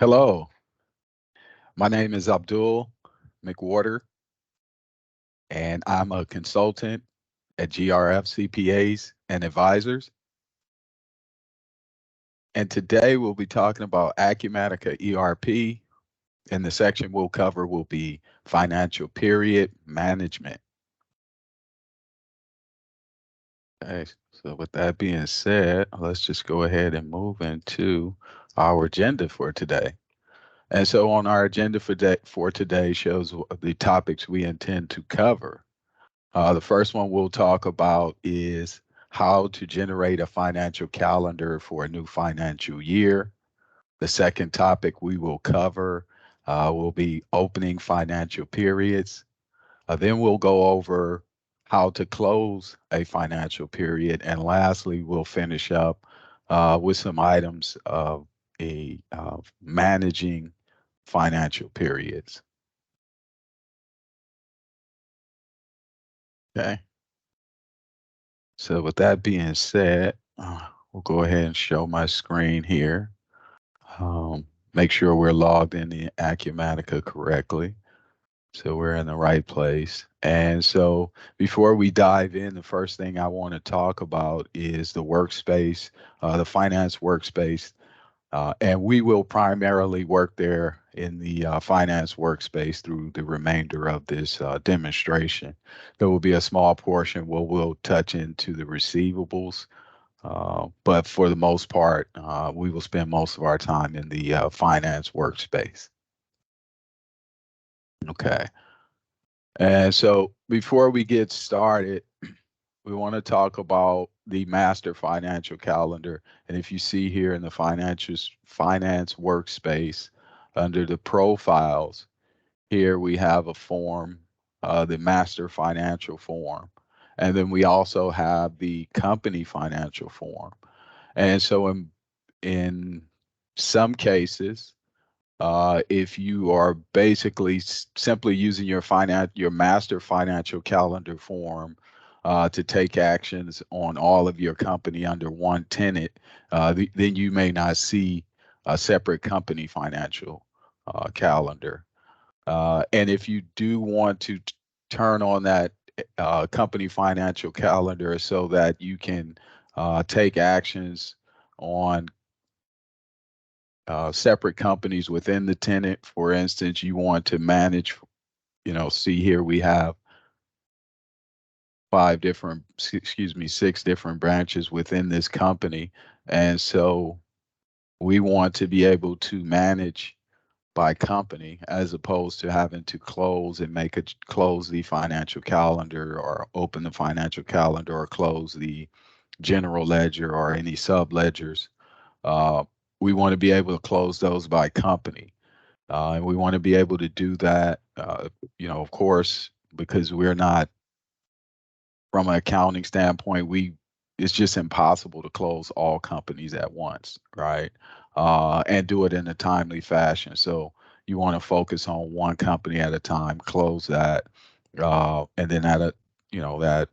Hello, my name is Abdul McWhorter, and I'm a consultant at GRF CPAs and Advisors. And today we'll be talking about Acumatica ERP, and the section we'll cover will be financial period management. Okay, so with that being said, let's just go ahead and move into our agenda for today. And so on our agenda for today shows the topics we intend to cover. The first one we'll talk about is how to generate a financial calendar for a new financial year. The second topic we will cover will be opening financial periods. Then we'll go over how to close a financial period. And lastly, we'll finish up with some items of managing financial periods. Okay. So with that being said, we'll go ahead and show my screen here. Make sure we're logged in the Acumatica correctly. So we're in the right place. And so before we dive in, the first thing I want to talk about is the workspace, the finance workspace. And we will primarily work there in the finance workspace through the remainder of this demonstration. There will be a small portion where we'll touch into the receivables, but for the most part, we will spend most of our time in the finance workspace. Okay. And so before we get started, we want to talk about the master financial calendar. And if you see here in the finance workspace under the profiles, here we have a form, the master financial form. And then we also have the company financial form. And so in some cases, if you are basically simply using your master financial calendar form to take actions on all of your company under one tenant, then you may not see a separate company financial calendar. And if you do want to turn on that company financial calendar so that you can take actions on separate companies within the tenant. For instance, you want to manage, see here we have six different branches within this company. And so we want to be able to manage by company as opposed to having to close the financial calendar or open the financial calendar or close the general ledger or any sub ledgers. We want to be able to close those by company. And we want to be able to do that, of course, because we're not, from an accounting standpoint, it's just impossible to close all companies at once, right? And do it in a timely fashion. So you want to focus on one company at a time, close that, and then that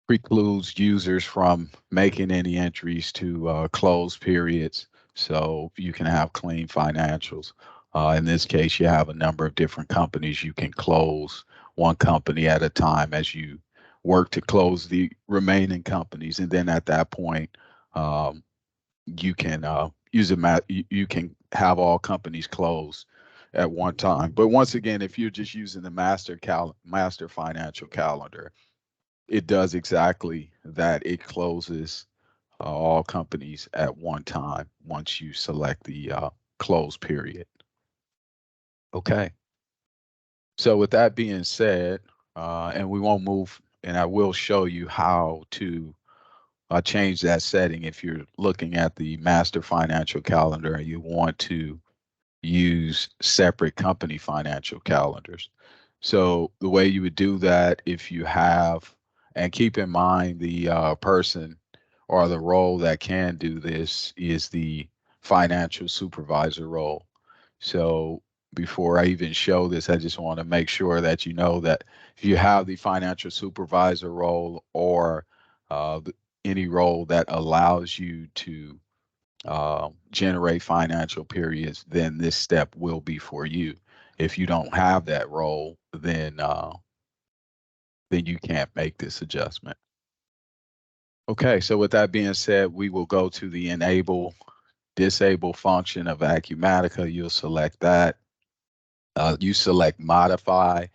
precludes users from making any entries to close periods, so you can have clean financials. In this case, you have a number of different companies. You can close one company at a time as you work to close the remaining companies, and then at that point, you can you can have all companies closed at one time. But once again, if you're just using the master financial calendar, it does exactly that. It closes all companies at one time once you select the close period. Okay. So with that being said, and we won't move, and I will show you how to change that setting if you're looking at the master financial calendar and you want to use separate company financial calendars. So the way you would do that, if you have, and keep in mind the person or the role that can do this is the financial supervisor role. So before I even show this, I just want to make sure that you know that if you have the financial supervisor role or any role that allows you to generate financial periods, then this step will be for you. If you don't have that role, then you can't make this adjustment. Okay, so with that being said, we will go to the enable disable function of Acumatica. You'll select that. You select modify,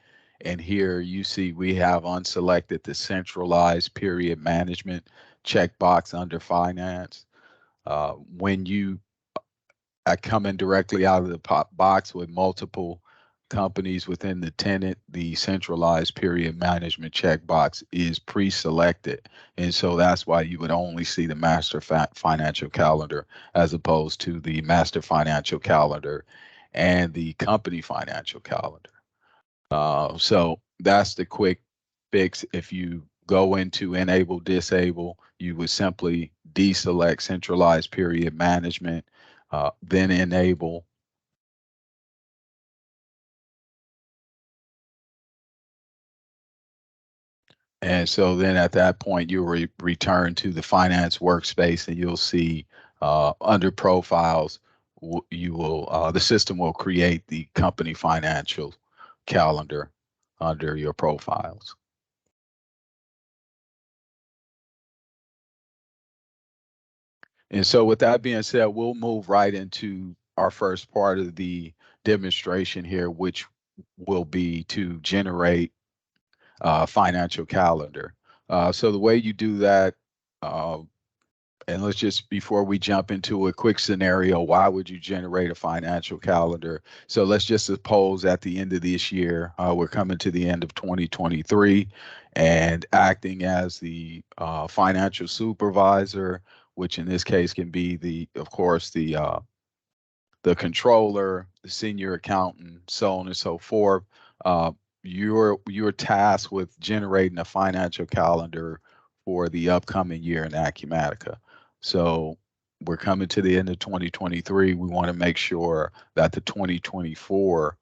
and here you see we have unselected the centralized period management checkbox under finance. When you come in directly out of the box with multiple companies within the tenant, the centralized period management checkbox is pre-selected. And so that's why you would only see the master financial calendar as opposed to the master financial calendar and the company financial calendar. So that's the quick fix. If you go into enable disable, you would simply deselect centralized period management, then enable. And so then at that point, you'll return to the finance workspace and you'll see under profiles, you will the system will create the company financial calendar under your profiles. And so with that being said, we'll move right into our first part of the demonstration here, which will be to generate a financial calendar. So the way you do that, uh, and let's just, before we jump into a quick scenario, why would you generate a financial calendar? So let's just suppose at the end of this year, we're coming to the end of 2023 and acting as the financial supervisor, which in this case can be of course, the controller, the senior accountant, so on and so forth. Uh, you're tasked with generating a financial calendar for the upcoming year in Acumatica. So we're coming to the end of 2023. We want to make sure that the 2024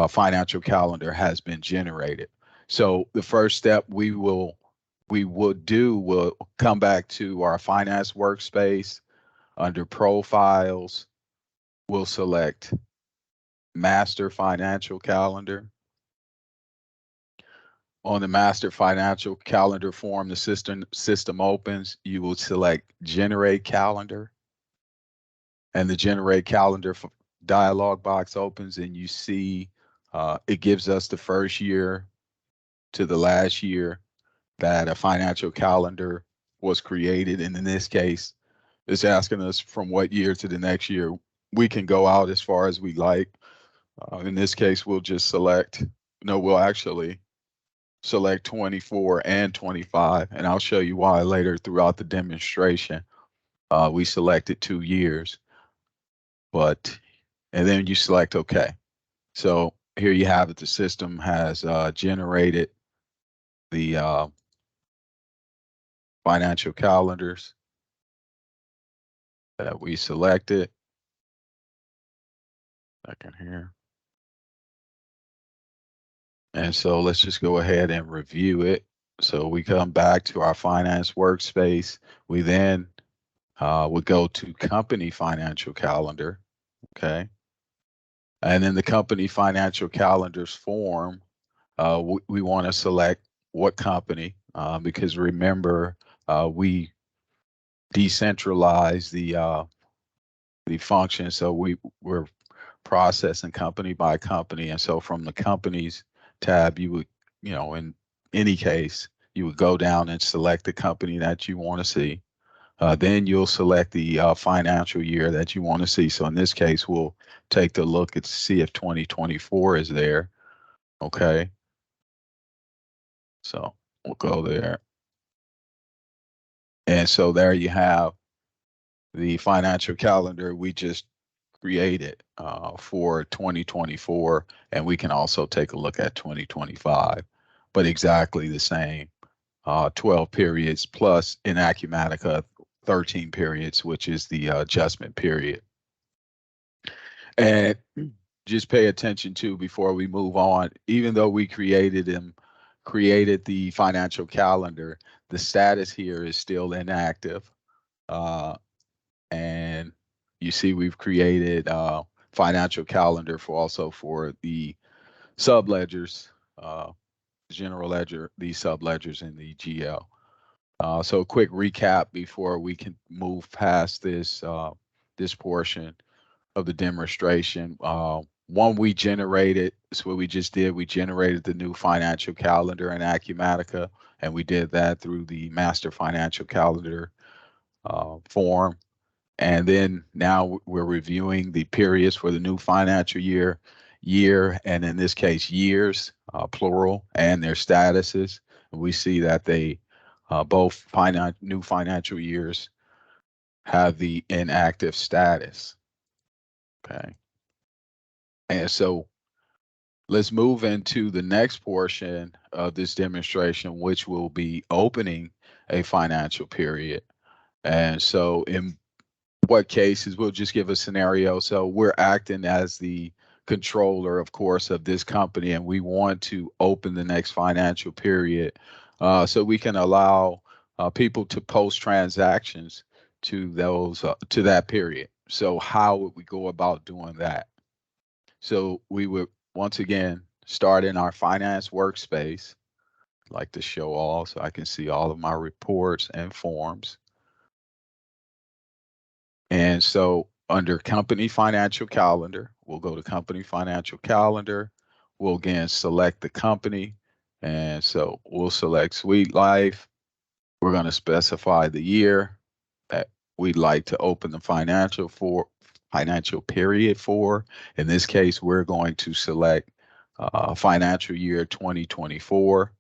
financial calendar has been generated. So the first step we'll come back to our finance workspace under profiles. We'll select master financial calendar. On the master financial calendar form, the system opens. You will select generate calendar, and the generate calendar dialog box opens, and you see it gives us the first year to the last year that a financial calendar was created. And in this case, it's asking us from what year to the next year. We can go out as far as we like. In this case, we'll just select, no, we'll actually select 24 and 25, and I'll show you why later throughout the demonstration. We selected 2 years, and then you select OK. So here you have it. The system has generated the financial calendars that we selected. Second here. And so let's just go ahead and review it. So we come back to our finance workspace. We then would go to company financial calendar. Okay. And in the company financial calendars form, we want to select what company, because remember, we decentralize the function. So we're processing company by company. And so from the companies tab, you would, in any case, you would go down and select the company that you want to see. Then you'll select the financial year that you want to see. So in this case, we'll take the look and see if 2024 is there. Okay. So we'll go there. And so there you have the financial calendar we just created for 2024. And we can also take a look at 2025, but exactly the same 12 periods plus in Acumatica 13 periods, which is the adjustment period. And just pay attention to before we move on, even though we created the financial calendar, the status here is still inactive. And you see we've created financial calendar for the sub ledgers, general ledger, these sub ledgers in the GL. So a quick recap before we can move past this portion of the demonstration. One, we generated, that's what we just did. We generated the new financial calendar in Acumatica, and we did that through the master financial calendar form. And then now we're reviewing the periods for the new financial year, and in this case, years, plural, and their statuses. And we see that they both new financial years have the inactive status. Okay. And so let's move into the next portion of this demonstration, which will be opening a financial period. And so in what cases, we'll just give a scenario. So we're acting as the controller, of course, of this company, and we want to open the next financial period so we can allow people to post transactions to those to that period. So how would we go about doing that? So we would once again start in our finance workspace. I'd like to show all so I can see all of my reports and forms. And so under company financial calendar, we'll go to company financial calendar. We'll again select the company. And so we'll select Sweet Life. We're going to specify the year that we'd like to open the financial period for. In this case, we're going to select financial year 2024.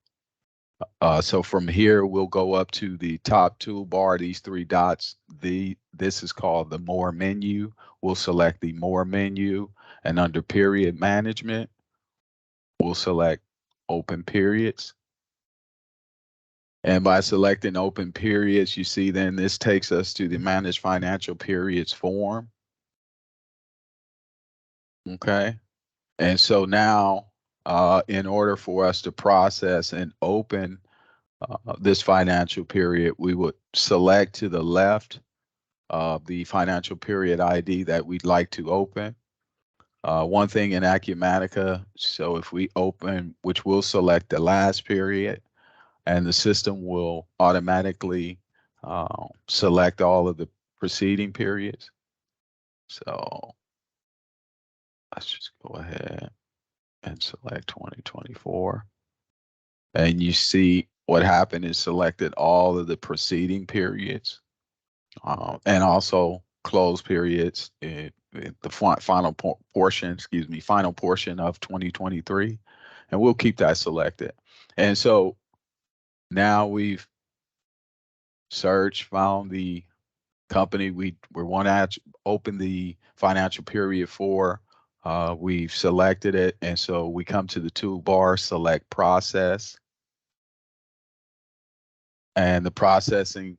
So from here, we'll go up to the top toolbar, these three dots. This is called the More menu. We'll select the More menu, and under Period Management, we'll select Open Periods. And by selecting Open Periods, you see then this takes us to the Manage Financial Periods form. Okay. And so now, in order for us to process and open this financial period, we would select to the left the financial period ID that we'd like to open. One thing in Acumatica, so if we open, which we'll select the last period, and the system will automatically select all of the preceding periods. So let's just go ahead and select 2024. And you see what happened is selected all of the preceding periods and also close periods in the final portion of 2023. And we'll keep that selected. And so now we've searched, found the company we want to open the financial period for. We've selected it. And so we come to the toolbar, select process. And the processing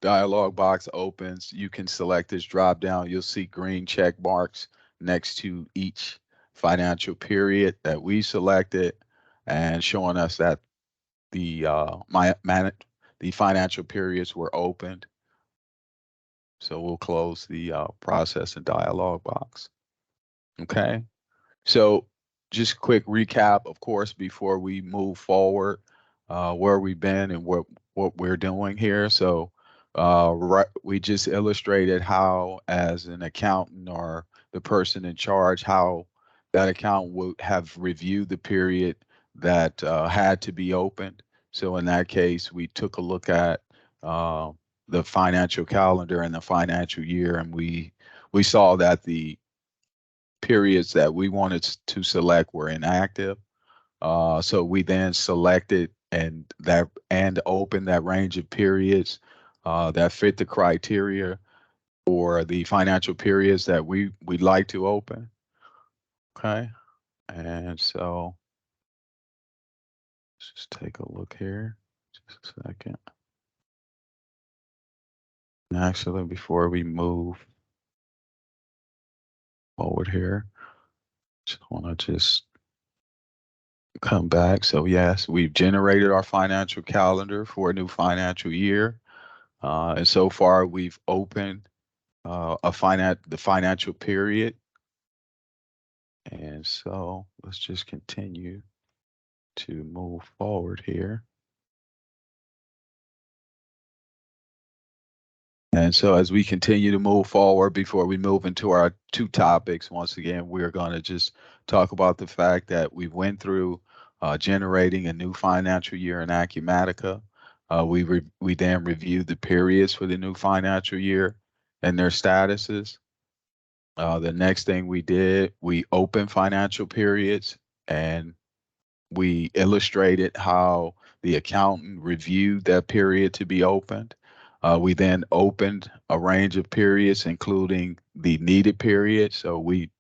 dialog box opens. You can select this drop down. You'll see green check marks next to each financial period that we selected and showing us that the financial periods were opened. So we'll close the process and dialog box. Okay. So just quick recap, of course, before we move forward, where we've been and what we're doing here. So we just illustrated how, as an accountant or the person in charge, how that account would have reviewed the period that had to be opened. So in that case, we took a look at the financial calendar and the financial year, and we saw that the periods that we wanted to select were inactive. So we then selected and opened that range of periods that fit the criteria for the financial periods that we'd like to open. Okay, and so let's just take a look here. Just a second. And actually, before we move forward here, just want to come back. So yes, we've generated our financial calendar for a new financial year. And so far we've opened the financial period. And so let's just continue to move forward here. And so as we continue to move forward, before we move into our two topics, once again, we're going to just talk about the fact that we went through generating a new financial year in Acumatica. We then reviewed the periods for the new financial year and their statuses. The next thing we did, we opened financial periods and we illustrated how the accountant reviewed that period to be opened. We then opened a range of periods, including the needed period. So we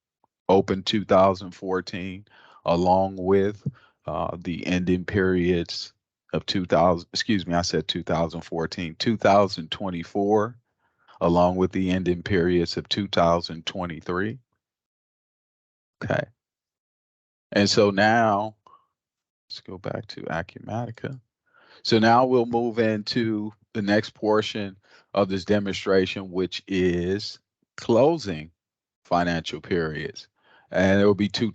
opened 2014 along with the ending periods of 2000, excuse me, I said 2014, 2024, along with the ending periods of 2023. Okay. And so now let's go back to Acumatica. So now we'll move into the next portion of this demonstration, which is closing financial periods. And there will be two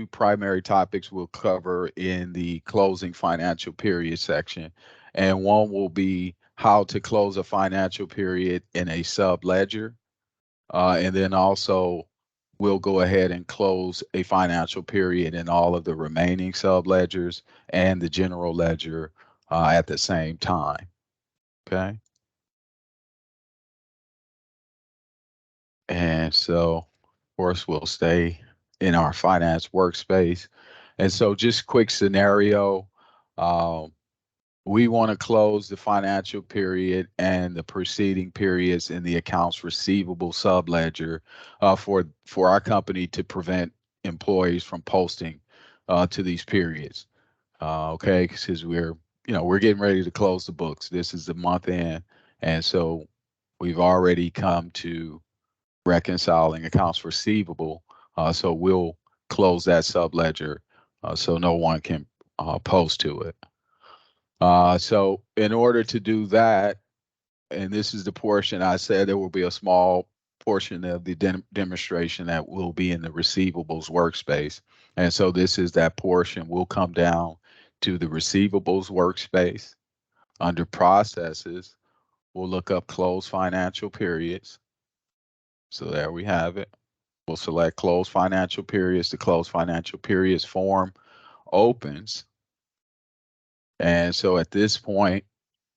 primary topics we'll cover in the closing financial period section. And one will be how to close a financial period in a sub ledger. And then also we'll go ahead and close a financial period in all of the remaining sub ledgers and the general ledger at the same time. Okay. And so, of course, we'll stay in our finance workspace. And so just quick scenario, um, we want to close the financial period and the preceding periods in the accounts receivable subledger for our company to prevent employees from posting to these periods. Okay, because we're getting ready to close the books. This is the month end, and so we've already come to reconciling accounts receivable. So we'll close that subledger so no one can post to it. So in order to do that, and this is the portion I said there will be a small portion of the demonstration that will be in the receivables workspace. And so this is that portion. We'll come down to the receivables workspace. Under processes, we'll look up close financial periods. So there we have it. We'll select close financial periods. The close financial periods form opens. And so at this point,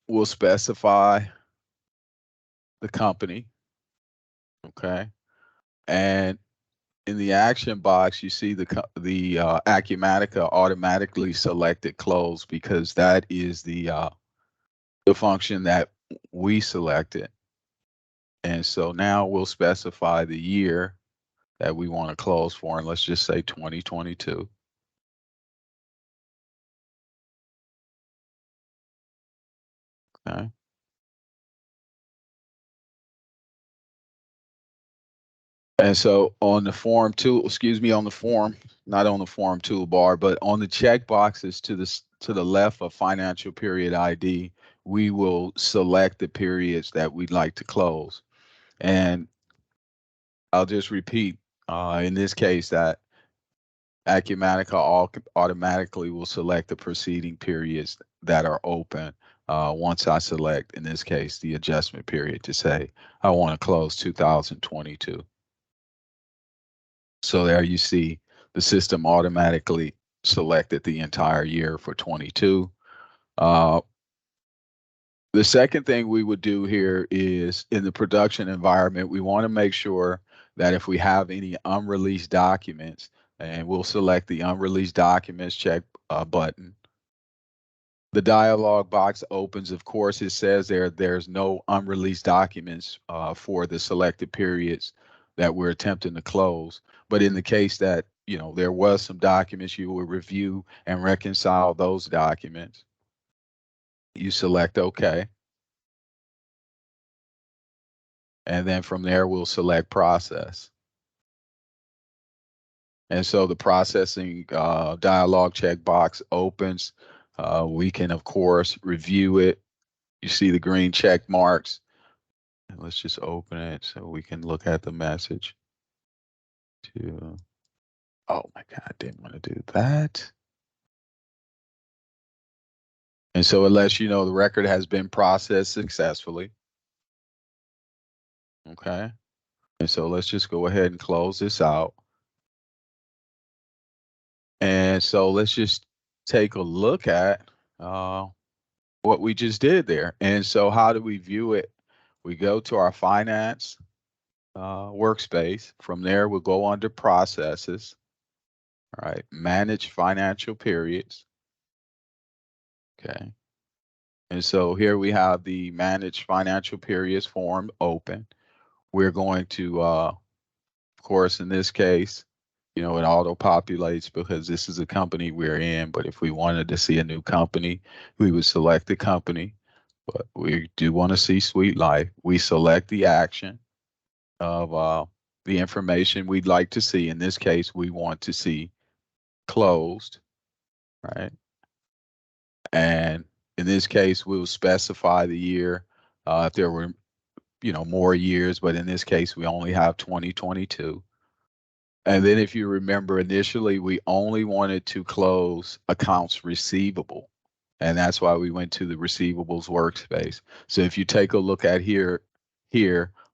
we'll specify the company. Okay. And in the action box, you see the Acumatica automatically selected close because that is the function that we selected. And so now we'll specify the year that we want to close for, and let's just say 2022. Okay. And so on the form tool, excuse me, on the form, not on the form toolbar, but on the check boxes to the left of financial period ID, we will select the periods that we'd like to close. And I'll just repeat, in this case, that Acumatica automatically will select the preceding periods that are open once I select, in this case, the adjustment period to say I want to close 2022. So there you see the system automatically selected the entire year for 22. The second thing we would do here is in the production environment, we want to make sure that if we have any unreleased documents, and we'll select the unreleased documents check button. The dialog box opens. Of course, it says there's no unreleased documents for the selected periods that we're attempting to close. But in the case that there was some documents, you will review and reconcile those documents. You select OK. And then from there, we'll select process. And so the processing dialog checkbox opens. We can, of course, review it. You see the green check marks. And let's just open it so we can look at the message. Oh my God, I didn't want to do that. And so it lets you know the record has been processed successfully. Okay. And so let's just go ahead and close this out. And so let's just take a look at what we just did there. And so how do we view it? We go to our finance workspace. From there, we'll go under processes. All right, manage financial periods. Okay. And so here we have the manage financial periods form open. We're going to, of course, in this case, it auto populates because this is a company we're in. But if we wanted to see a new company, we would select the company. But we do want to see Sweet Life. We select the action of the information we'd like to see. In this case, we want to see closed, right? And in this case, we'll specify the year if there were, more years, but in this case, we only have 2022. And then if you remember initially, we only wanted to close accounts receivable. And that's why we went to the receivables workspace. So if you take a look at here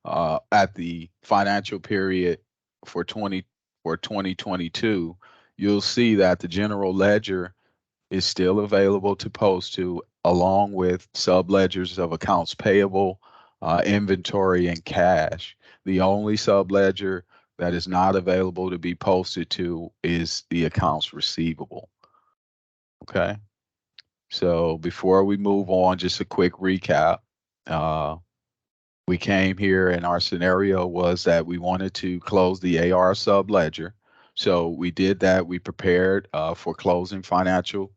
at the financial period for 2022, you'll see that the general ledger is still available to post to, along with subledgers of accounts payable, inventory, and cash. The only subledger that is not available to be posted to is the accounts receivable. Okay. So before we move on, just a quick recap. We came here and our scenario was that we wanted to close the AR subledger. So we did that. We prepared for closing financial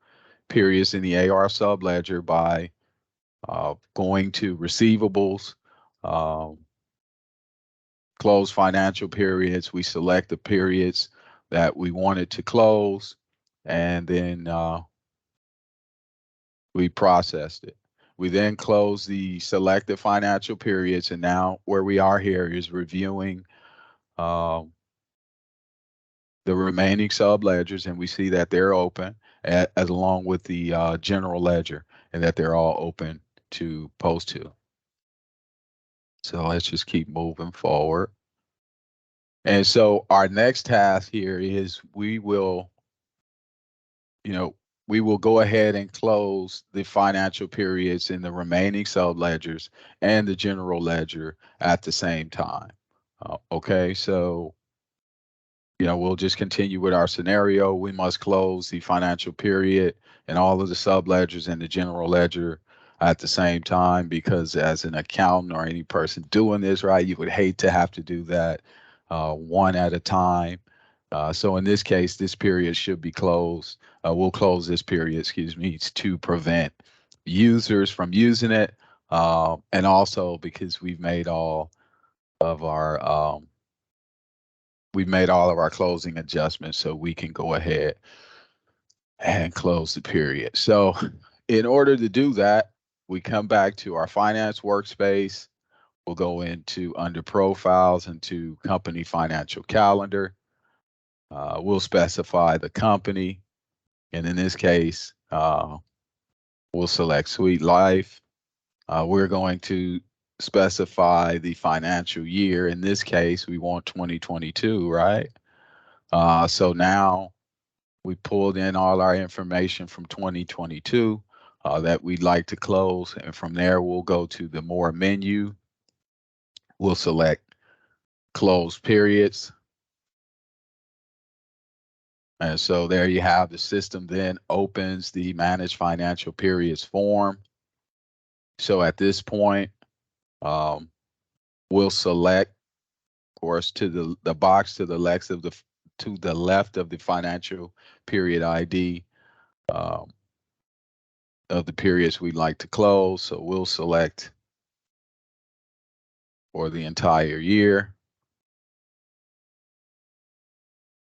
periods in the AR subledger by going to receivables, um, close financial periods. We select the periods that we wanted to close, and then we processed it. We then closed the selected financial periods, and now where we are here is reviewing um, the remaining sub ledgers, and we see that they're open as along with the general ledger, and that they're all open to post to. So let's just keep moving forward. And so our next task here is we will go ahead and close the financial periods in the remaining sub ledgers and the general ledger at the same time. Okay, so we'll just continue with our scenario. We must close the financial period and all of the sub ledgers and the general ledger at the same time, because as an accountant or any person doing this, right, you would hate to have to do that one at a time. So in this case, this period should be closed. We'll close this period, to prevent users from using it, and also because we've made all of our closing adjustments, so we can go ahead and close the period. So in order to do that, we come back to our finance workspace. We'll go into under profiles into company financial calendar. We'll specify the company. And in this case, we'll select Sweet Life. We're going to specify the financial year. In this case, we want 2022, right? So now we pulled in all our information from 2022 that we'd like to close. And from there, we'll go to the More menu. We'll select Close Periods. And so there you have the system then opens the Manage Financial Periods form. So at this point, we'll select, of course, to the box to the left of the financial period ID of the periods we'd like to close. So we'll select for the entire year.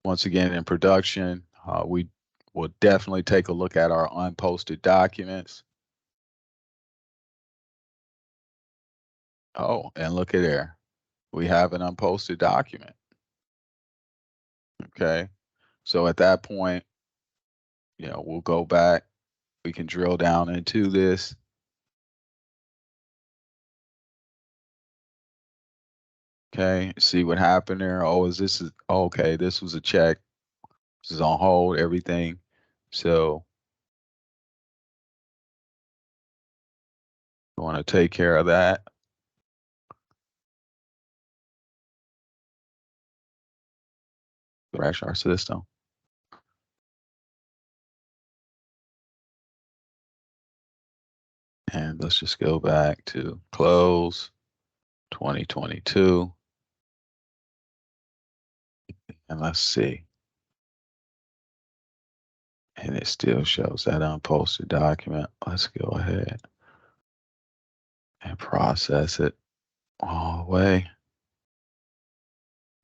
Once again, in production, we will definitely take a look at our unposted documents. Oh, and look at there. We have an unposted document. Okay. So at that point, we'll go back. We can drill down into this. Okay. See what happened there. Oh, okay. This was a check. This is on hold, everything. So we want to take care of that. Crash our system. And let's just go back to close 2022. And let's see. And it still shows that unposted document. Let's go ahead and process it all the way.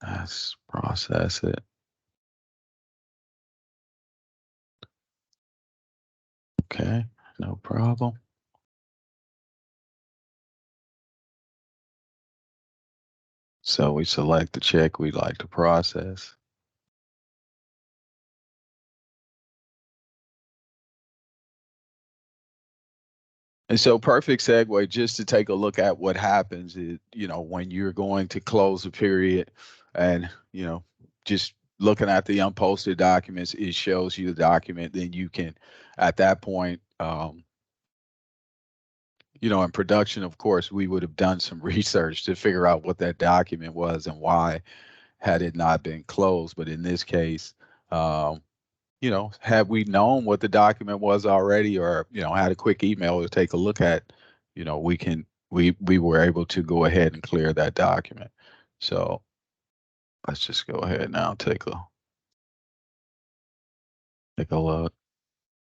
Let's process it. Okay, no problem. So we select the check we'd like to process. And so perfect segue just to take a look at what happens is, when you're going to close a period and, just looking at the unposted documents, it shows you the document, then you can, at that point, in production, of course, we would have done some research to figure out what that document was and why had it not been closed. But in this case, um, had we known what the document was already, or had a quick email to take a look at, we were able to go ahead and clear that document. So let's just go ahead now and take a look.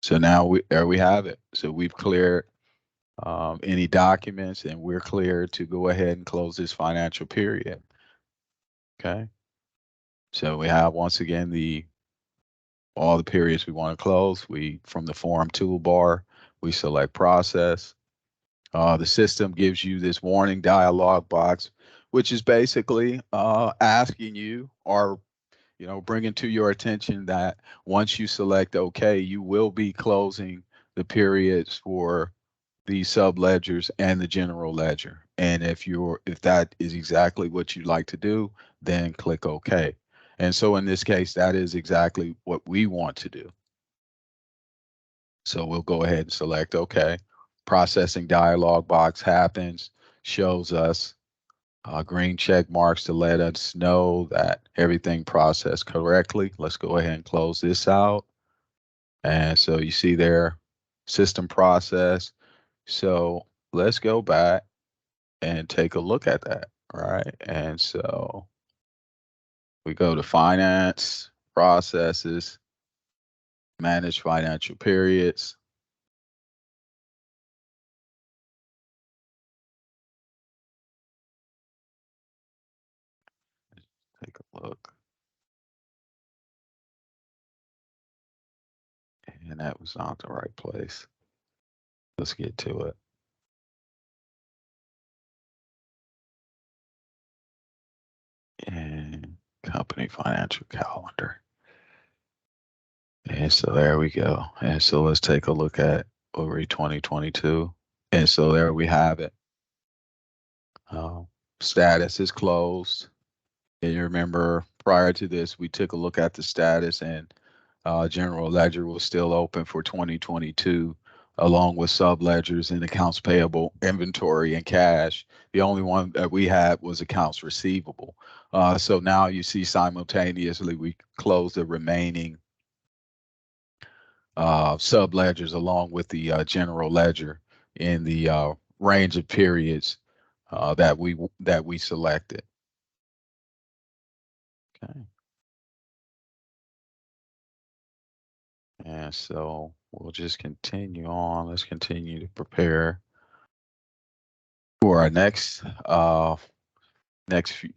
So now there we have it. So we've cleared any documents, and we're clear to go ahead and close this financial period. Okay. So we have, once again, all the periods we want to close. From the form toolbar, we select process. The system gives you this warning dialog box, which is basically asking you, or bringing to your attention that once you select OK, you will be closing the periods for the sub ledgers and the general ledger. And if that is exactly what you'd like to do, then click OK. And so in this case, that is exactly what we want to do. So we'll go ahead and select OK. Processing dialog box happens, shows us green check marks to let us know that everything processed correctly. Let's go ahead and close this out. And so you see there, system process. So let's go back and take a look at that, right? And so we go to finance, processes, manage financial periods. Take a look. And that was not the right place. Let's get to it. And company financial calendar. And so there we go. And so let's take a look at over 2022. And so there we have it. Status is closed. And you remember prior to this, we took a look at the status, and general ledger was still open for 2022, along with sub ledgers and accounts payable, inventory, and cash. The only one that we had was accounts receivable. So now you see simultaneously we closed the remaining sub ledgers along with the general ledger in the range of periods that we selected. Okay. And so we'll just continue on. Let's continue to prepare for our next few,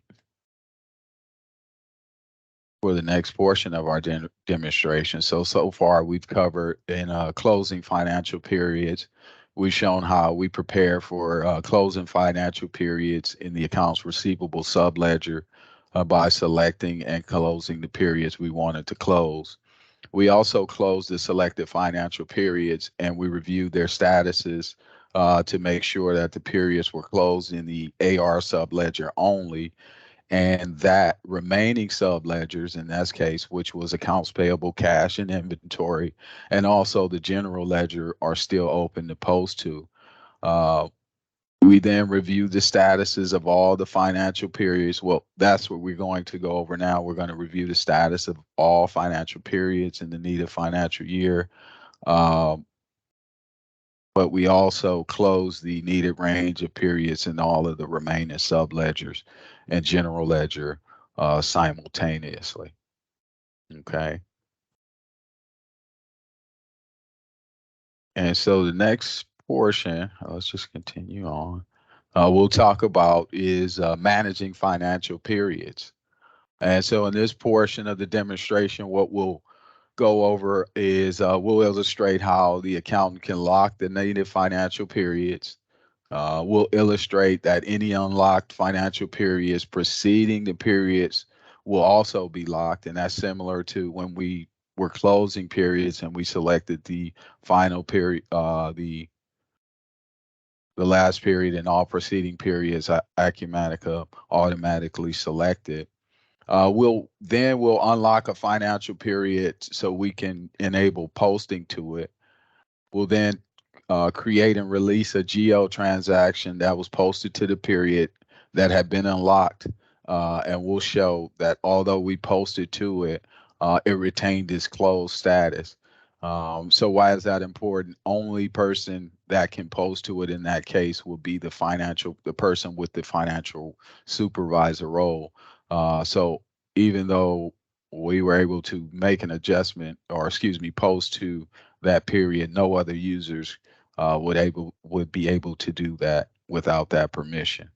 for the next portion of our demonstration. So far we've covered in closing financial periods. we've shown how we prepare for closing financial periods in the accounts receivable subledger by selecting and closing the periods we wanted to close. We also close the selected financial periods and we review their statuses to make sure that the periods were closed in the AR subledger only, and that remaining subledgers in this case, which was accounts payable, cash, and inventory, and also the general ledger, are still open to post to. Uh, we then review the statuses of all the financial periods. Well, that's what we're going to go over now. We're going to review the status of all financial periods in the needed financial year. Um, but we also close the needed range of periods in all of the remaining subledgers and general ledger simultaneously. Okay. And so the next portion, let's just continue on. We'll talk about is managing financial periods. And so in this portion of the demonstration, what we'll go over is we'll illustrate how the accountant can lock the native financial periods. We'll illustrate that any unlocked financial periods preceding the periods will also be locked. And that's similar to when we were closing periods and we selected the final period, the last period and all preceding periods, Acumatica automatically selected. We'll unlock a financial period so we can enable posting to it. We'll then create and release a geo transaction that was posted to the period that had been unlocked, and we'll show that although we posted to it, it retained its closed status. So why is that important? Only person that can post to it in that case will be the person with the financial supervisor role. So even though we were able to make an adjustment, or excuse me, post to that period, no other users would be able to do that without that permission.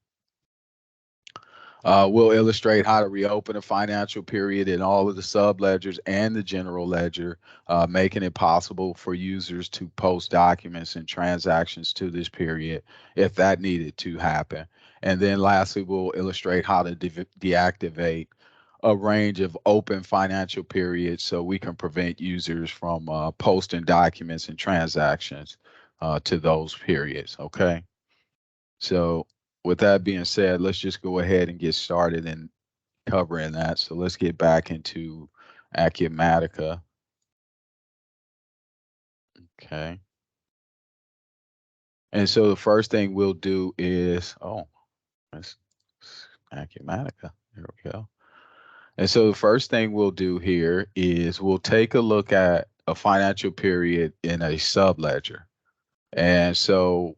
We'll illustrate how to reopen a financial period in all of the subledgers and the general ledger, making it possible for users to post documents and transactions to this period if that needed to happen. And then lastly, we'll illustrate how to deactivate a range of open financial periods so we can prevent users from posting documents and transactions to those periods. Okay. So with that being said, let's just go ahead and get started in covering that. So let's get back into Acumatica. Okay. And so the first thing we'll do is, it's Acumatica. There we go. And so the first thing we'll do here is we'll take a look at a financial period in a subledger. And so,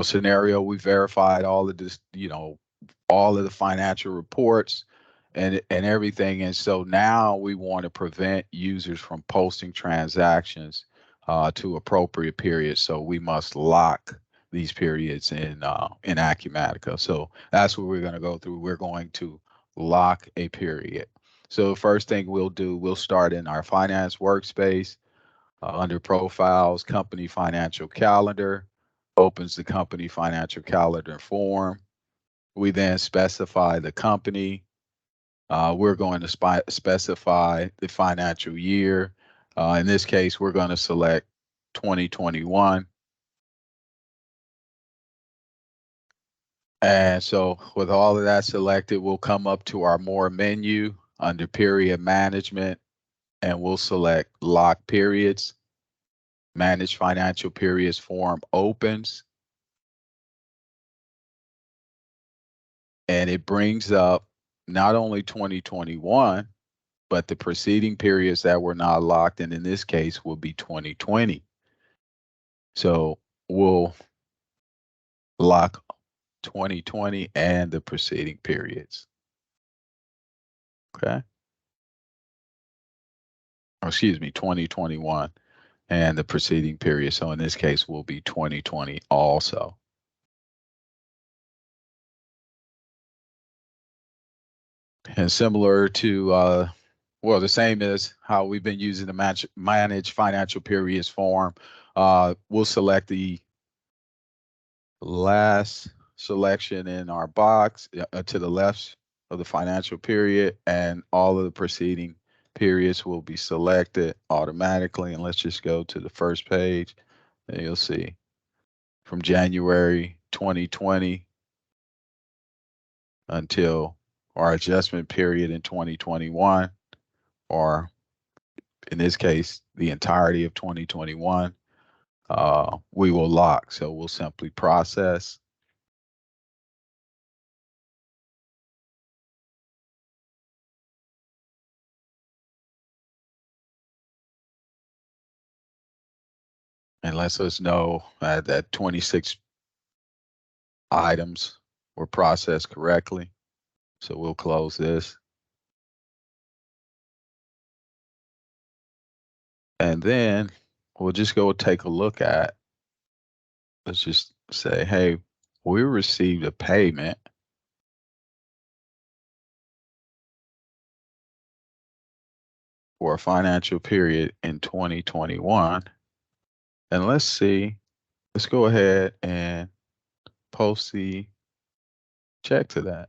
scenario, we verified all of this, all of the financial reports and everything. And so now we want to prevent users from posting transactions to appropriate periods. So we must lock these periods in Acumatica. So that's what we're going to go through. We're going to lock a period. So the first thing we'll do, we'll start in our finance workspace under profiles, company financial calendar, opens the company financial calendar form. We then specify the company. We're going to specify the financial year. In this case, we're going to select 2021. And so with all of that selected, we'll come up to our more menu under period management, and we'll select lock periods. Manage financial periods form opens. And it brings up not only 2021, but the preceding periods that were not locked, and in this case will be 2020. So we'll lock 2020 and the preceding periods. Okay. Or excuse me, 2021 and the preceding period. So in this case will be 2020 also. And similar to, the same as how we've been using the manage financial periods form, we'll select the last selection in our box to the left of the financial period, and all of the preceding periods will be selected automatically. And let's just go to the first page, and you'll see from January 2020 until our adjustment period in 2021, or in this case, the entirety of 2021, we will lock. So we'll simply process. And lets us know that 26 items were processed correctly. So we'll close this. And then we'll just go take a look at, let's just say, hey, we received a payment for a financial period in 2021. And let's go ahead and post the check to that.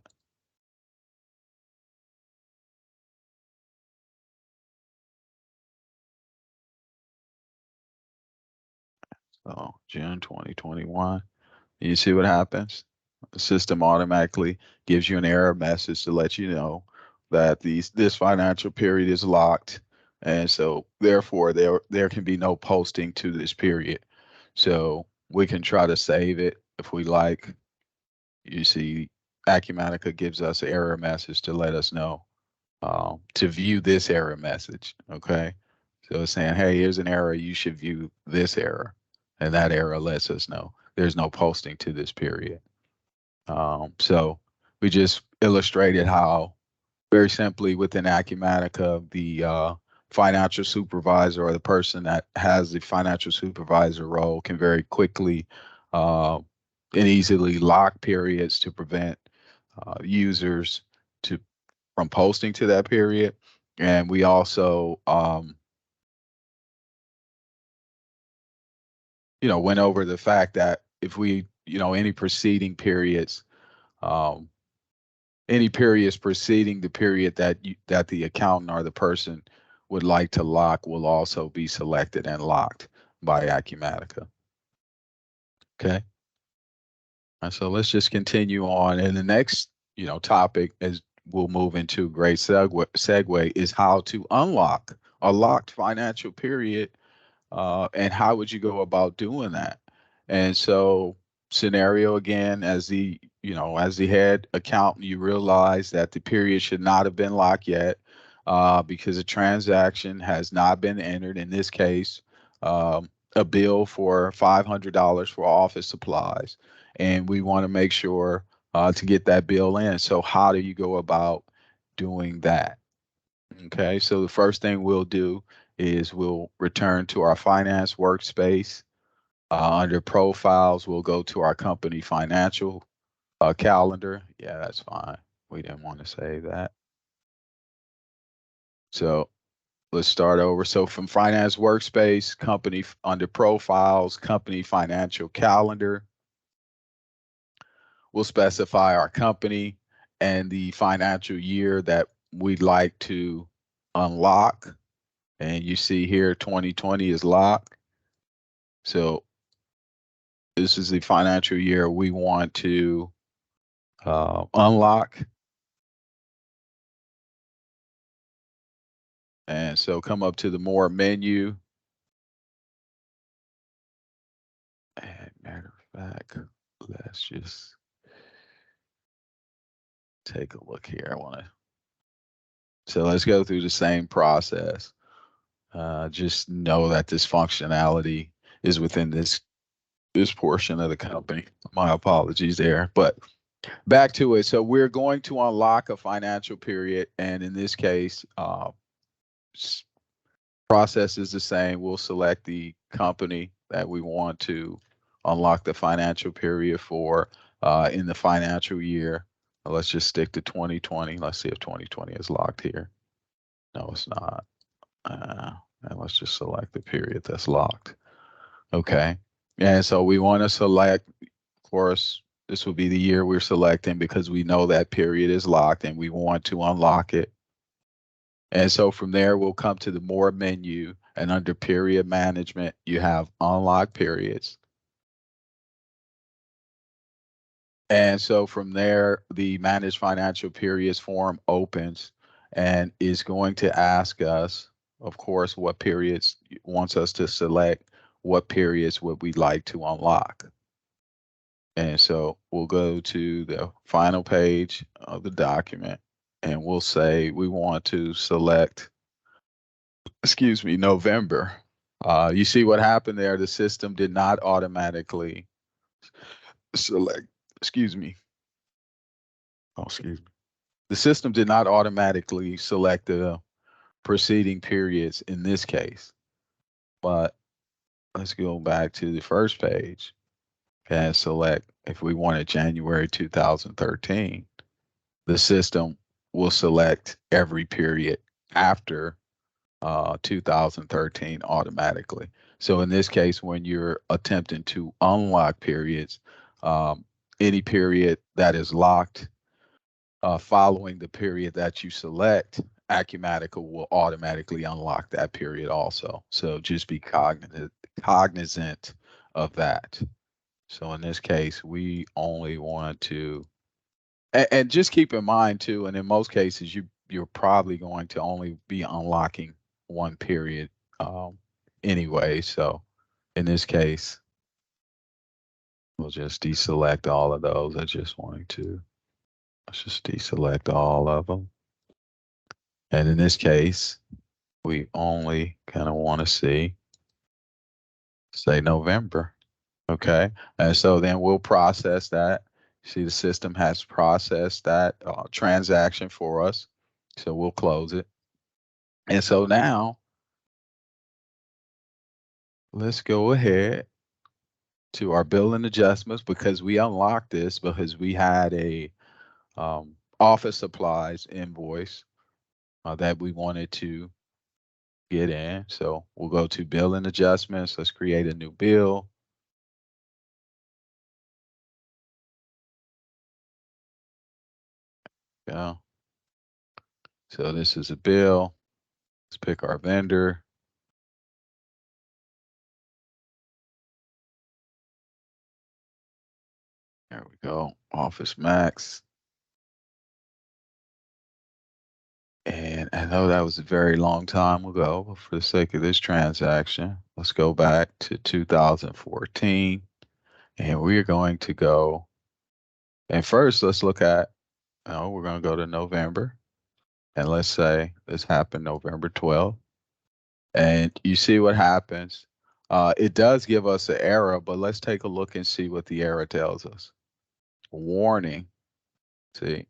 So June 2021. You see what happens? The system automatically gives you an error message to let you know that this financial period is locked, and so therefore there can be no posting to this period. So we can try to save it if we like. You see, Acumatica gives us an error message to let us know to view this error message. Okay, so it's saying, hey, here's an error. You should view this error, and that error lets us know there's no posting to this period. So we just illustrated how very simply within Acumatica, the financial supervisor or the person that has the financial supervisor role can very quickly uh, and easily lock periods to prevent users from posting to that period. And we also, went over the fact that if we, any preceding periods, um, any periods preceding the period that the accountant or the person would like to lock will also be selected and locked by Acumatica. Okay. And so let's just continue on. And the next, topic is we'll move into great segue is how to unlock a locked financial period, and how would you go about doing that? And so scenario again, as the head accountant, you realize that the period should not have been locked yet, because a transaction has not been entered. In this case, a bill for $500 for office supplies, and we want to make sure to get that bill in. So how do you go about doing that? Okay, so the first thing we'll do is we'll return to our finance workspace. Under profiles, we'll go to our company financial calendar. Yeah, that's fine. We didn't want to say that. So let's start over. So from finance workspace, under profiles, company financial calendar, we'll specify our company and the financial year that we'd like to unlock. And you see here 2020 is locked. So this is the financial year we want to unlock. And so come up to the more menu. And matter of fact, let's just take a look here. So let's go through the same process. Just know that this functionality is within this portion of the company. My apologies there, but back to it. So we're going to unlock a financial period, and in this case, process is the same. We'll select the company that we want to unlock the financial period for in the financial year. Let's just stick to 2020. Let's see if 2020 is locked here. No, it's not. And let's just select the period that's locked. Okay. And so we want to select course, this will be the year we're selecting because we know that period is locked and we want to unlock it. And so from there, we'll come to the More menu, and under Period Management, you have Unlock Periods. And so from there, the Manage Financial Periods form opens and is going to ask us, of course, what periods it wants us to select, what periods would we like to unlock. And so we'll go to the final page of the document and we'll say we want to select, excuse me, November. You see what happened there? The system did not automatically select, excuse me. Oh, excuse me. The system did not automatically select the preceding periods in this case. But let's go back to the first page and select if we wanted January 2013. The system will select every period after 2013 automatically. So in this case, when you're attempting to unlock periods, um, any period that is locked following the period that you select, Acumatica will automatically unlock that period also. So just be cognizant of that. So in this case, we only want to, and just keep in mind too, and in most cases, you're probably going to only be unlocking one period anyway. So in this case, we'll just deselect all of those. I just wanted to, let's just deselect all of them. And in this case, we only kind of want to see, say November. Okay. And so then we'll process that. See, the system has processed that transaction for us. So we'll close it. And so now let's go ahead to our billing adjustments because we unlocked this because we had a office supplies invoice that we wanted to get in. So we'll go to billing adjustments. Let's create a new bill. Yeah. So this is a bill. Let's pick our vendor. There we go. Office Max. And I know that was a very long time ago, but for the sake of this transaction, let's go back to 2014. And we're going to go, and first let's look at, we're going to go to November. And let's say this happened November 12th. And you see what happens. It does give us an error, but let's take a look and see what the error tells us. Warning. See,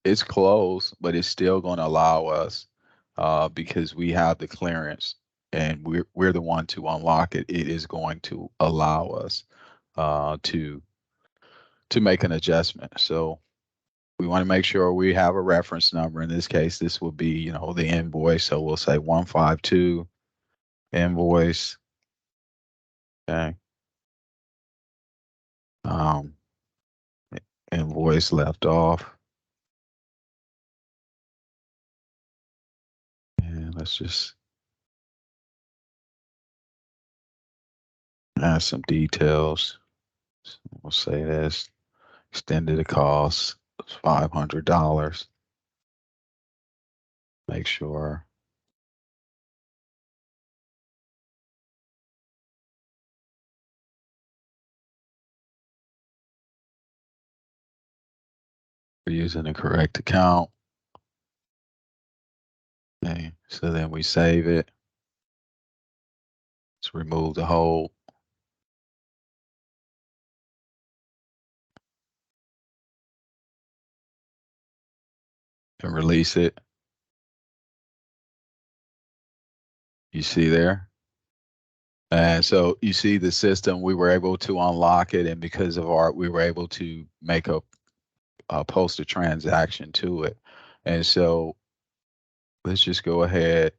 it's closed, but it's still going to allow us because we have the clearance and we're the one to unlock it. It is going to allow us to make an adjustment. So we want to make sure we have a reference number. In this case, this will be, the invoice. So we'll say 152 invoice. Okay. Um, Invoice left off. And let's just add some details. So we'll say this extended the cost $500. Make sure we're using the correct account. Okay, so then we save it. Let's remove the hold and release it. You see there? And so you see the system, we were able to unlock it. And because of we were able to make post a transaction to it. And so let's just go ahead.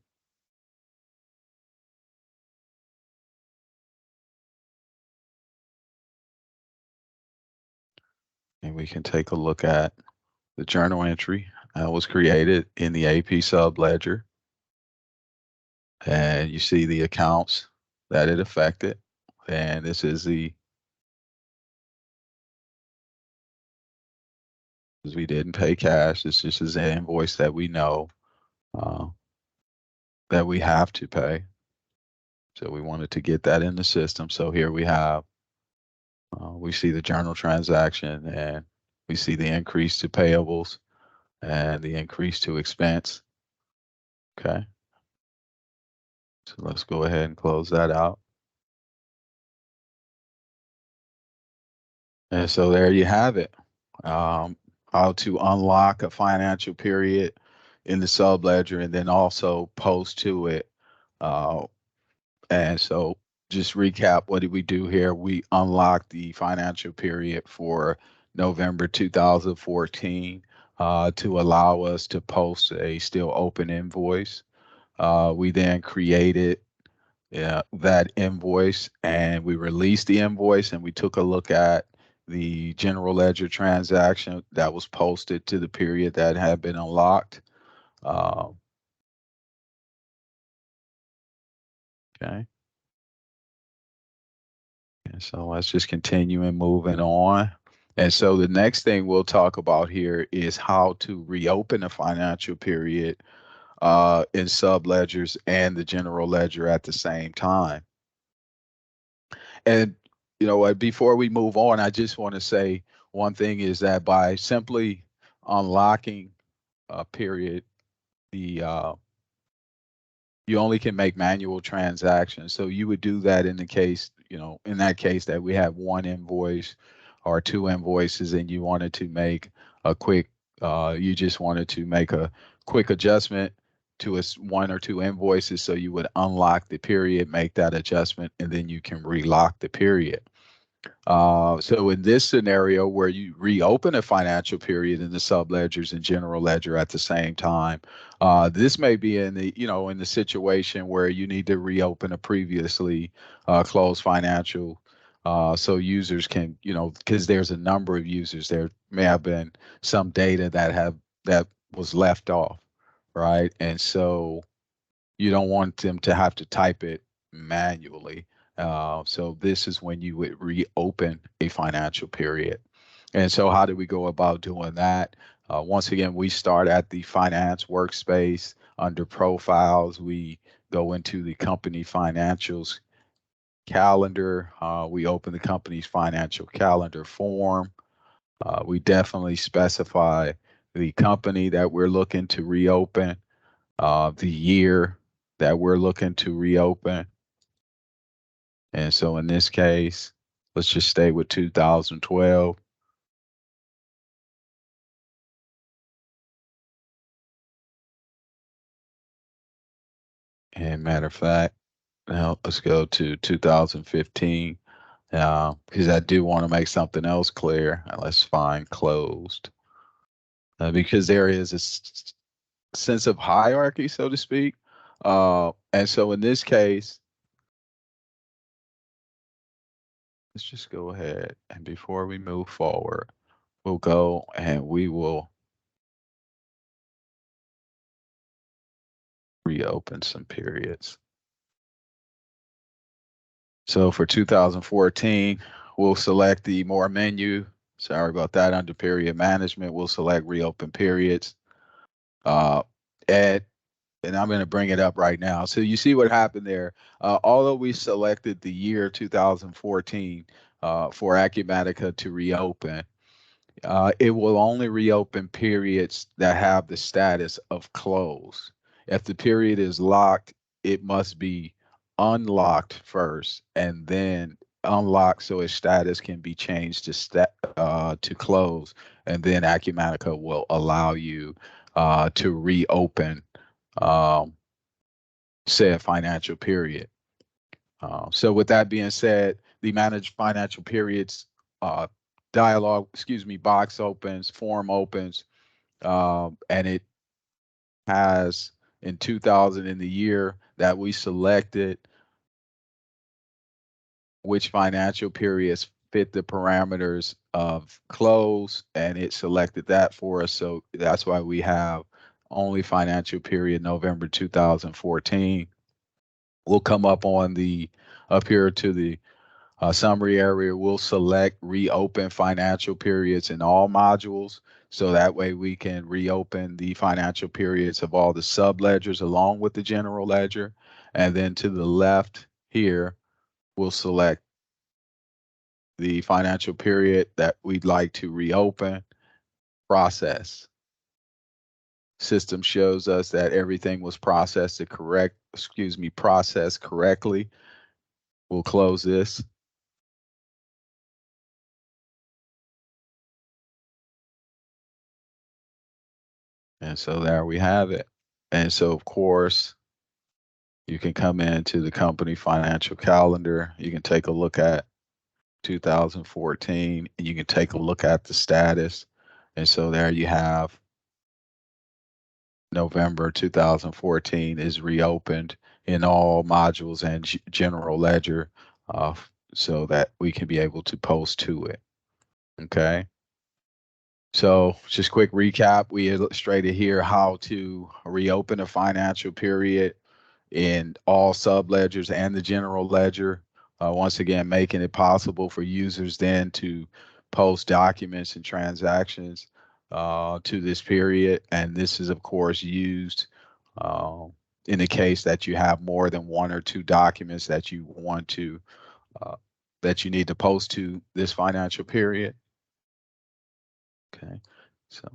And we can take a look at the journal entry that was created in the AP subledger. And you see the accounts that it affected. And this is because we didn't pay cash. This just is an invoice that we know uh, that we have to pay. So we wanted to get that in the system. So here we see the journal transaction, and we see the increase to payables and the increase to expense. Okay. So let's go ahead and close that out. And so there you have it. Um, how to unlock a financial period in the subledger and then also post to it. Uh, and so just recap, what did we do here? We unlocked the financial period for November 2014 to allow us to post a still open invoice. We then created that invoice, and we released the invoice, and we took a look at the general ledger transaction that was posted to the period that had been unlocked. Uh, okay. And so let's just continue and moving on. And so the next thing we'll talk about here is how to reopen a financial period in subledgers and the general ledger at the same time. And you know what, before we move on, I just want to say one thing is that by simply unlocking a period, the you only can make manual transactions. So you would do that in the case, in that case that we have one invoice or two invoices and you wanted to make a quick, you just wanted to make a quick adjustment to one or two invoices. So you would unlock the period, make that adjustment, and then you can relock the period. So in this scenario where you reopen a financial period in the subledgers and general ledger at the same time, this may be in the situation where you need to reopen a previously closed financial, so users can, because there's a number of users, there may have been some data that was left off, right? And so you don't want them to have to type it manually. So this is when you would reopen a financial period. And so how do we go about doing that? Once again, we start at the finance workspace. Under profiles, we go into the company financials calendar. We open the company's financial calendar form. We definitely specify the company that we're looking to reopen, the year that we're looking to reopen. And so in this case, let's just stay with 2012. And matter of fact, now let's go to 2015, because I do want to make something else clear. Let's find closed, because there is a sense of hierarchy, so to speak. And so in this case, let's just go ahead, and before we move forward, we'll go and we will reopen some periods. So for 2014, we'll select the more menu. Sorry about that. Under period management, we'll select reopen periods. Uh, and, and I'm going to bring it up right now. So you see what happened there. Although we selected the year 2014 for Acumatica to reopen, it will only reopen periods that have the status of closed. If the period is locked, it must be unlocked first and then unlocked so its status can be changed to close, and then Acumatica will allow you to reopen um, said financial period. So with that being said, the managed financial periods uh, box opens, form opens, and it has in 2000 in the year that we selected which financial periods fit the parameters of close, and it selected that for us. So that's why we have only financial period November 2014. We'll come up here to the summary area. We'll select reopen financial periods in all modules. So that way we can reopen the financial periods of all the sub ledgers along with the general ledger. And then to the left here, we'll select the financial period that we'd like to reopen, process. System shows us that everything was processed correctly. We'll close this. And so there we have it. And so, of course, you can come into the company financial calendar. You can take a look at 2014, and you can take a look at the status. And so there you have November 2014 is reopened in all modules and general ledger, uh, so that we can be able to post to it. Okay. So just quick recap, we illustrated here how to reopen a financial period in all sub ledgers and the general ledger. Once again, making it possible for users then to post documents and transactions to this period. And this is, of course, used uh, in the case that you have more than one or two documents that you want to that you need to post to this financial period. Okay, so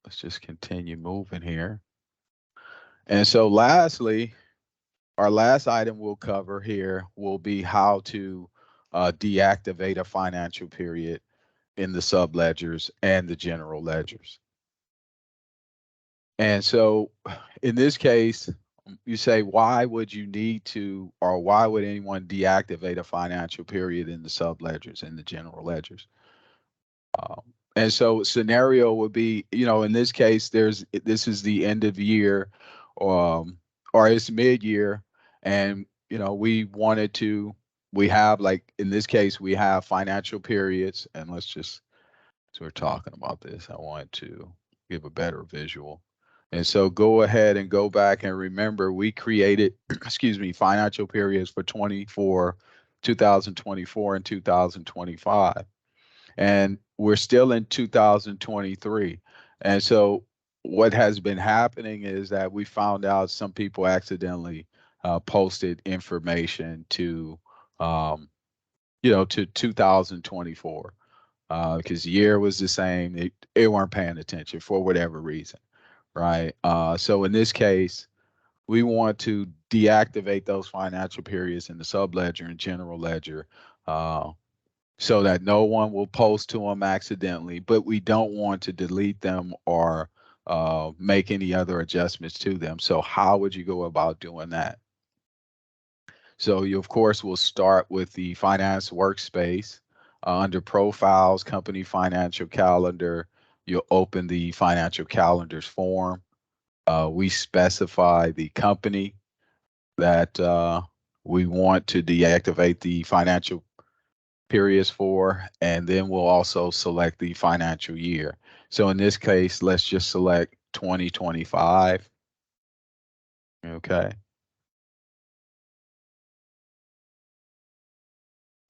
let's just continue moving here. And so lastly, our last item we'll cover here will be how to deactivate a financial period in the sub ledgers and the general ledgers. And so in this case, you say, why would you need to, or why would anyone deactivate a financial period in the sub ledgers and the general ledgers? And so scenario would be, in this case, this is the end of year, or it's mid-year, and we have, like in this case, we have financial periods, and so we're talking about this, I want to give a better visual. And so go ahead and go back and remember we created, financial periods for 2024 and 2025. And we're still in 2023. And so what has been happening is that we found out some people accidentally posted information to, to 2024 because the year was the same. They weren't paying attention for whatever reason, right? So in this case, we want to deactivate those financial periods in the sub ledger and general ledger. So that no one will post to them accidentally, but we don't want to delete them or make any other adjustments to them. So how would you go about doing that? So you, of course, will start with the finance workspace. Under profiles, company financial calendar, you'll open the financial calendars form. We specify the company that we want to deactivate the financial periods for, and then we'll also select the financial year. So in this case, let's just select 2025. Okay.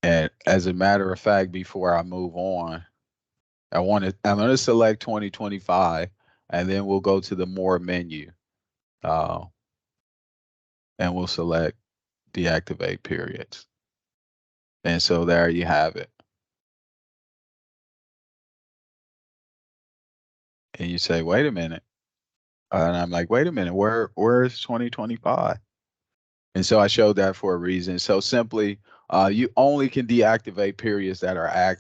And as a matter of fact, before I move on, I'm going to select 2025, and then we'll go to the more menu, uh, and we'll select deactivate periods. And so there you have it. And you say, wait a minute. And I'm like, wait a minute, where's 2025? And so I showed that for a reason. So simply, you only can deactivate periods that are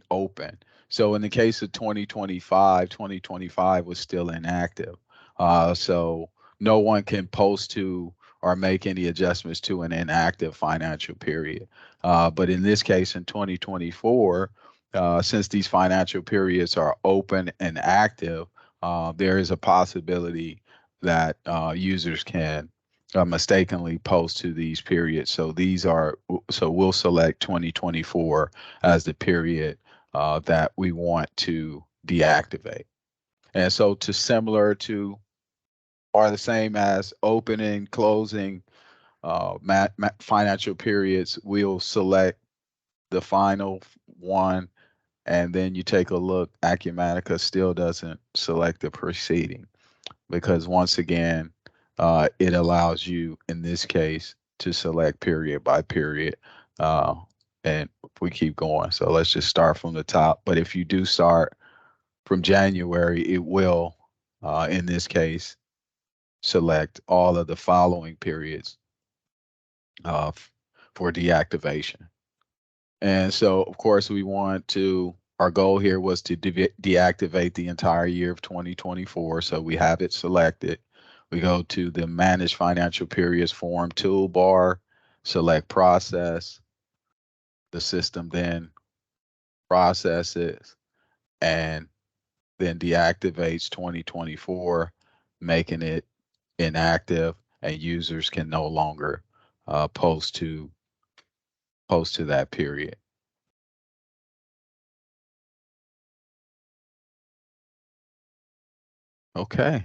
open. So in the case of 2025 was still inactive. So no one can post to or make any adjustments to an inactive financial period. But in this case, in 2024, since these financial periods are open and active, there is a possibility that users can mistakenly post to these periods. So we'll select 2024 as the period that we want to deactivate. And so to similar to are the same as opening, closing, financial periods, we'll select the final one, and then you take a look. Acumatica still doesn't select the preceding because once again, it allows you in this case to select period by period. Uh, and we keep going. So let's just start from the top. But if you do start from January, it will, in this case, select all of the following periods uh, for deactivation. And so, of course, our goal here was to deactivate the entire year of 2024. So we have it selected. We go to the Manage Financial Periods form toolbar, select process. The system then processes and then deactivates 2024, making it inactive, and users can no longer post to that period. Okay,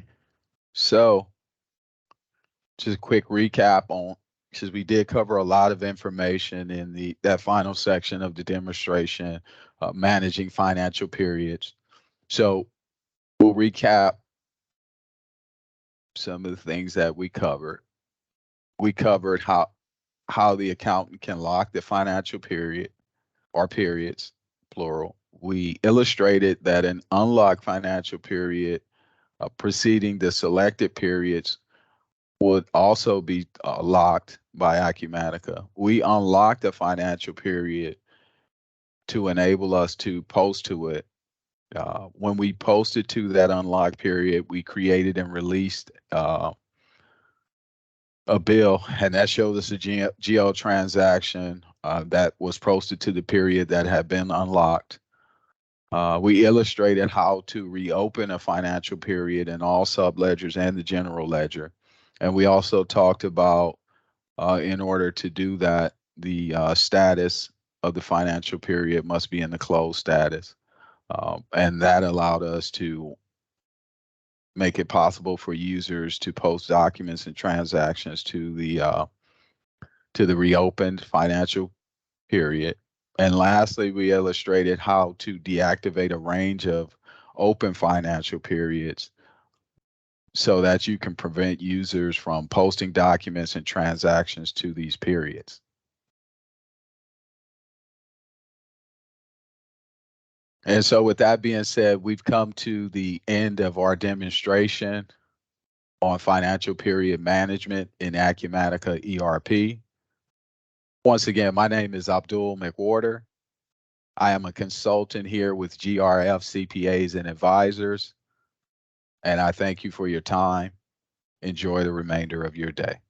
so just a quick recap on, because we did cover a lot of information in that final section of the demonstration, managing financial periods. So we'll recap some of the things that we covered. We covered how the accountant can lock the financial period or periods, plural. We illustrated that an unlocked financial period preceding the selected periods would also be locked by Acumatica. We unlocked the financial period to enable us to post to it. When we posted to that unlocked period, we created and released a bill, and that showed us a GL transaction that was posted to the period that had been unlocked. We illustrated how to reopen a financial period in all subledgers and the general ledger. And we also talked about, in order to do that, the status of the financial period must be in the closed status. And that allowed us to make it possible for users to post documents and transactions to the reopened financial period. And lastly, we illustrated how to deactivate a range of open financial periods so that you can prevent users from posting documents and transactions to these periods. And so with that being said, we've come to the end of our demonstration on financial period management in Acumatica ERP. Once again, my name is Abdul McWhorter. I am a consultant here with GRF CPAs and Advisors, and I thank you for your time. Enjoy the remainder of your day.